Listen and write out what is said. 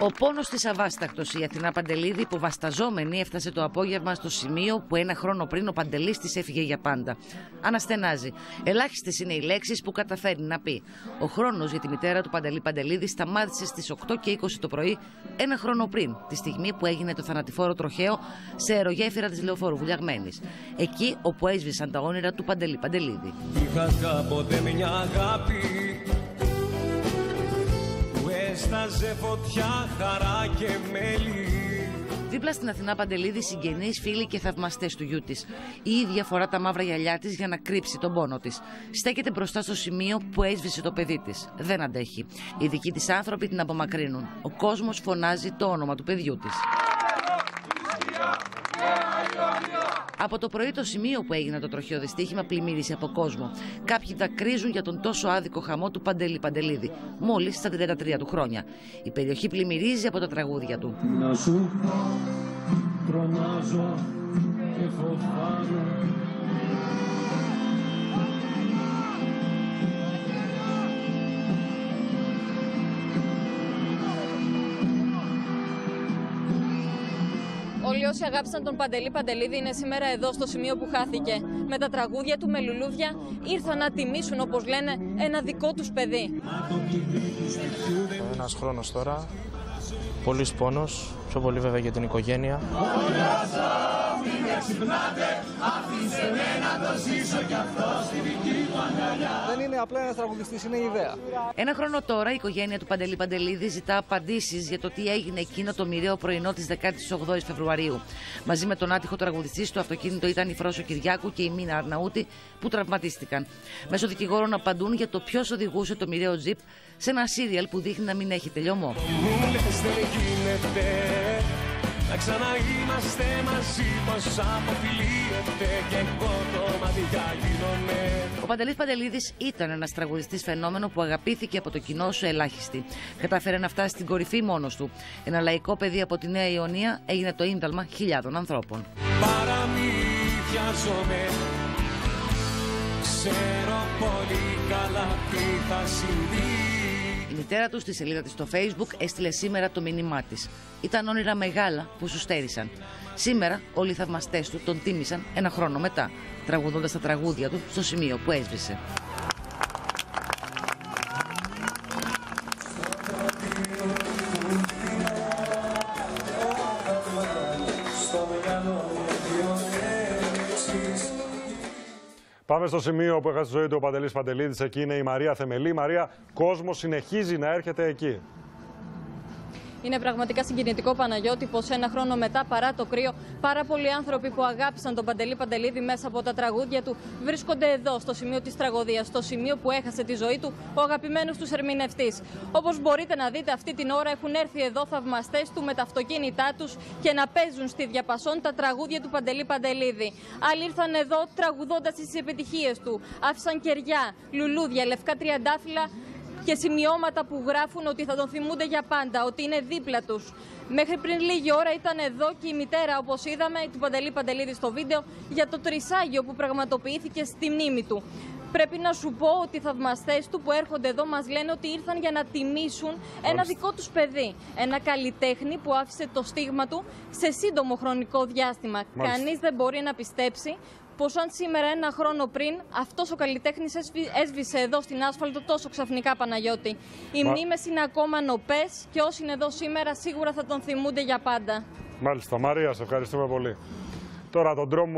Ο πόνος της αβάσταχτος. Η Αθηνά Παντελίδη, υποβασταζόμενη, έφτασε το απόγευμα στο σημείο που ένα χρόνο πριν ο Παντελής της έφυγε για πάντα. Αναστενάζει. Ελάχιστες είναι οι λέξεις που καταφέρνει να πει. Ο χρόνος για τη μητέρα του Παντελή Παντελίδη σταμάτησε στις 8:20 το πρωί, ένα χρόνο πριν, τη στιγμή που έγινε το θανατηφόρο τροχαίο σε αερογέφυρα της Λεωφόρου Βουλιαγμένης. Εκεί όπου έσβησαν τα όνειρα του Παντελή Παντελίδη. Είχα κάποτε μια αγάπη που έσταζε φωτιά, χαρά και μέλι. Δίπλα στην Αθηνά Παντελίδη, συγγενείς, φίλοι και θαυμαστές του γιού της. Η ίδια φορά τα μαύρα γυαλιά της για να κρύψει τον πόνο της. Στέκεται μπροστά στο σημείο που έσβησε το παιδί της. Δεν αντέχει. Οι δικοί της άνθρωποι την απομακρύνουν. Ο κόσμος φωνάζει το όνομα του παιδιού της. Από το πρωί το σημείο που έγινε το τροχαίο δυστύχημα πλημμύρισε από κόσμο. Κάποιοι δακρύζουν για τον τόσο άδικο χαμό του Παντελή Παντελίδη, μόλις στα 33 του χρόνια. Η περιοχή πλημμυρίζει από τα τραγούδια του. Όλοι όσοι αγάπησαν τον Παντελή Παντελίδη είναι σήμερα εδώ στο σημείο που χάθηκε. Με τα τραγούδια του, με λουλούδια, ήρθαν να τιμήσουν, όπως λένε, ένα δικό τους παιδί. Ένας χρόνος τώρα, πολύς πόνος, πιο πολύ βέβαια για την οικογένεια. Δεν είναι απλά ένας τραγουδιστής, είναι η ιδέα. Ένα χρόνο τώρα η οικογένεια του Παντελή Παντελίδη ζητά απαντήσεις για το τι έγινε εκείνο το μοιραίο πρωινό της 18ης Φεβρουαρίου. Μαζί με τον άτυχο τραγουδιστή στο αυτοκίνητο ήταν η Φρόσο Κυριάκου και η Μίνα Αρναούτη που τραυματίστηκαν. Μέσω δικηγόρων απαντούν για το ποιος οδηγούσε το μοιραίο τζιπ σε ένα σύριαλ που δείχνει να μην έχει τελειωμό. Να ξαναείμαστε μαζί, πως αποφυλίεται και κοντοματικά γίνομαι. Ο Παντελής Παντελίδης ήταν ένας τραγουδιστής φαινόμενο που αγαπήθηκε από το κοινό σου ελάχιστη. Κατάφερε να φτάσει στην κορυφή μόνος του. Ένα λαϊκό παιδί από τη Νέα Ιωνία έγινε το ίνταλμα χιλιάδων ανθρώπων. Παραμύθια ζώμαι, ξέρω πολύ καλά τι θα συμβεί. Η μητέρα του στη σελίδα της στο Facebook έστειλε σήμερα το μήνυμά της. Ήταν όνειρα μεγάλα που σου στέρισαν. Σήμερα όλοι οι θαυμαστές του τον τίμησαν ένα χρόνο μετά, τραγουδώντας τα τραγούδια του στο σημείο που έσβησε. Πάμε στο σημείο που έχασε τη ζωή του ο Παντελής Παντελίδης. Εκεί είναι η Μαρία Θεμελή. Μαρία, κόσμος συνεχίζει να έρχεται εκεί. Είναι πραγματικά συγκινητικό, Παναγιώτη, πως ένα χρόνο μετά, παρά το κρύο, πάρα πολλοί άνθρωποι που αγάπησαν τον Παντελή Παντελίδη μέσα από τα τραγούδια του βρίσκονται εδώ, στο σημείο της τραγωδίας, στο σημείο που έχασε τη ζωή του ο αγαπημένος τους ερμηνευτής. Όπως μπορείτε να δείτε, αυτή την ώρα έχουν έρθει εδώ θαυμαστές του με τα αυτοκίνητά τους και να παίζουν στη διαπασόν τα τραγούδια του Παντελή Παντελίδη. Άλλοι ήρθαν εδώ τραγουδώντας τις επιτυχίες του. Άφησαν κεριά, λουλούδια, λευκά τριαντάφυλλα και σημειώματα που γράφουν ότι θα τον θυμούνται για πάντα, ότι είναι δίπλα τους. Μέχρι πριν λίγη ώρα ήταν εδώ και η μητέρα, όπως είδαμε, του Παντελή Παντελίδη στο βίντεο, για το τρισάγιο που πραγματοποιήθηκε στη μνήμη του. Πρέπει να σου πω ότι οι θαυμαστές του που έρχονται εδώ μας λένε ότι ήρθαν για να τιμήσουν ένα δικό τους παιδί. Ένα καλλιτέχνη που άφησε το στίγμα του σε σύντομο χρονικό διάστημα. Κανείς δεν μπορεί να πιστέψει πως αν σήμερα ένα χρόνο πριν αυτός ο καλλιτέχνης έσβησε εδώ στην άσφαλτο τόσο ξαφνικά, Παναγιώτη. Οι μνήμες είναι ακόμα νοπές και όσοι είναι εδώ σήμερα σίγουρα θα τον θυμούνται για πάντα. Μάλιστα, Μαρία, σε ευχαριστούμε πολύ. Τώρα τον δρόμο